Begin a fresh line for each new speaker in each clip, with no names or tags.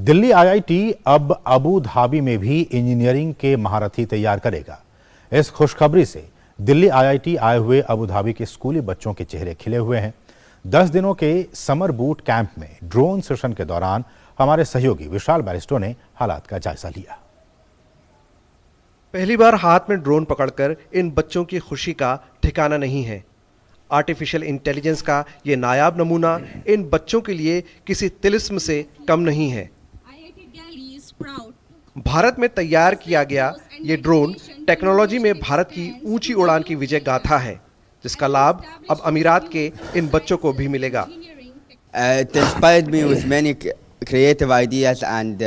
Delhi IIT अब Abu Dhabi में भी इंजीनियरिंग के महारथी तैयार करेगा। इस खुशखबरी से दिल्ली आईआईटी आए हुए अबू धाबी के स्कूली बच्चों के चेहरे खिले हुए हैं। 10 दिनों के समर बूट कैंप में ड्रोन सेशन के दौरान हमारे सहयोगी विशाल बैरिस्टो ने हालात का जायजा लिया।
पहली बार हाथ में ड्रोन पकड़कर इन बच्चों की खुशी का ठिकाना नहीं है। आर्टिफिशियल इंटेलिजेंस का ये नायाब नमूना इन बच्चों के लिए किसी तिलिस्म से कम नहीं है। भारत में तैयार किया गया ये ड्रोन टेक्नोलॉजी में भारत की ऊंची उड़ान की विजय गाथा है, जिसका लाभ अब अमीरात के इन बच्चों को भी मिलेगा।
It inspired me with many creative ideas and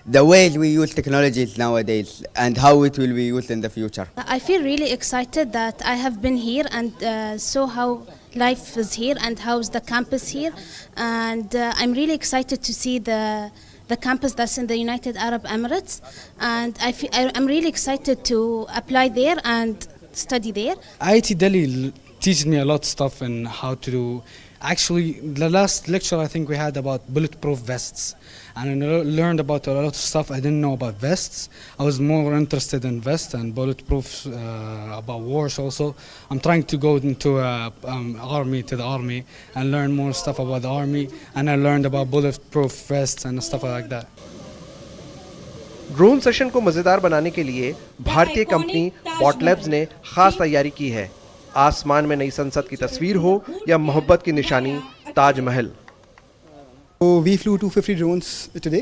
the ways we use technologies nowadays and how it will be used in the future.
I feel really excited that I have been here and saw how life is here and how's the campus here, and I'm really excited to see the campus that's in the United Arab Emirates, and I'm really excited to apply there and study there.
IIT Delhi teaches me a lot of stuff and how to do. Actually, the last lecture I think we had about bulletproof vests, and I learned about a lot of stuff I didn't know about vests. I was more interested in vests and bulletproof, about wars also. I'm trying to go into the army and learn more stuff about the army, and I learned about bulletproof vests and stuff like that.
Drone session को मजेदार बनाने के लिए भारतीय company bot labs ने खास तैयारी की है। आसमान में नई संसद की तस्वीर हो या मोहब्बत की निशानी Taj Mahal.
We flew 250 drones today,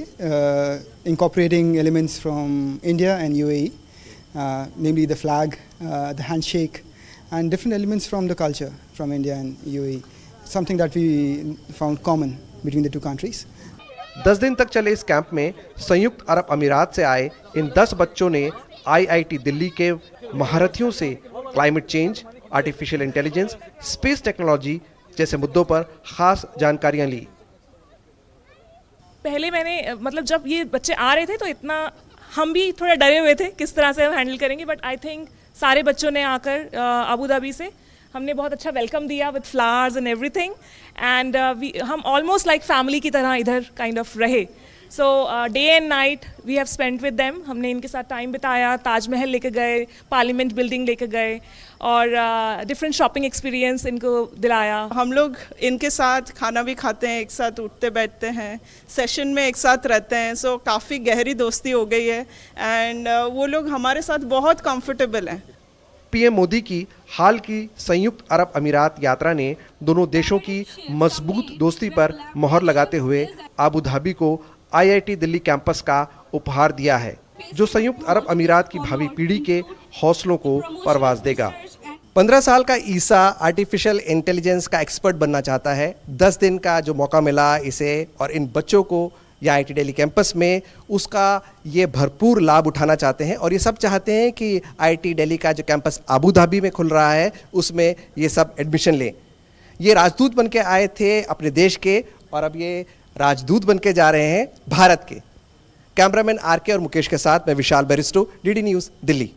incorporating elements from India and UAE, namely the flag, the handshake, and different elements from the culture from India and UAE, something that we found common between the two countries.
10 दिन तक चले इस camp में संयुक्त अरब अमीरात से आए इन 10 बच्चों ने आईआईटी दिल्ली के महारथियों से climate change, artificial intelligence, space technology जैसे मुद्दों पर खास जानकारियां ली।
पहले मैंने जब ये बच्चे आ रहे थे तो इतना हम भी थोड़ा डरे हुए थे किस तरह से हम हैंडल करेंगे, बट आई थिंक सारे बच्चों ने आकर अबू धाबी से हमने बहुत अच्छा वेलकम दिया with flowers and everything, and हम ऑलमोस्ट लाइक फैमिली की तरह इधर काइंड ऑफ रहे। So day and night we have spent with them. हमने इनके साथ टाइम बिताया, ताजमहल लेके गए, पार्लियामेंट बिल्डिंग लेके गए और डिफरेंट शॉपिंग एक्सपीरियंस इनको दिलाया।
हम लोग इनके साथ खाना भी खाते हैं, एक साथ उठते बैठते हैं, सेशन में एक साथ रहते हैं। सो काफ़ी गहरी दोस्ती हो गई है एंड वो लोग हमारे साथ बहुत कंफर्टेबल हैं।
पीएम मोदी की हाल की संयुक्त अरब अमीरात यात्रा ने दोनों देशों की मजबूत दोस्ती पर मोहर लगाते हुए अबू धाबी को आईआईटी दिल्ली कैंपस का उपहार दिया है, जो संयुक्त अरब अमीरात की भावी पीढ़ी के हौसलों को परवाज देगा। 15 साल का ईसा आर्टिफिशियल इंटेलिजेंस का एक्सपर्ट बनना चाहता है। 10 दिन का जो मौका मिला इसे और इन बच्चों को या आईआईटी दिल्ली कैंपस में, उसका ये भरपूर लाभ उठाना चाहते हैं और ये सब चाहते हैं कि आईआईटी दिल्ली का जो कैंपस अबू धाबी में खुल रहा है उसमें ये सब एडमिशन लें। ये राजदूत बनके आए थे अपने देश के और अब ये राजदूत बनके जा रहे हैं भारत के। कैमरामैन आरके और मुकेश के साथ मैं विशाल बैरिस्टो, डीडी न्यूज़ दिल्ली।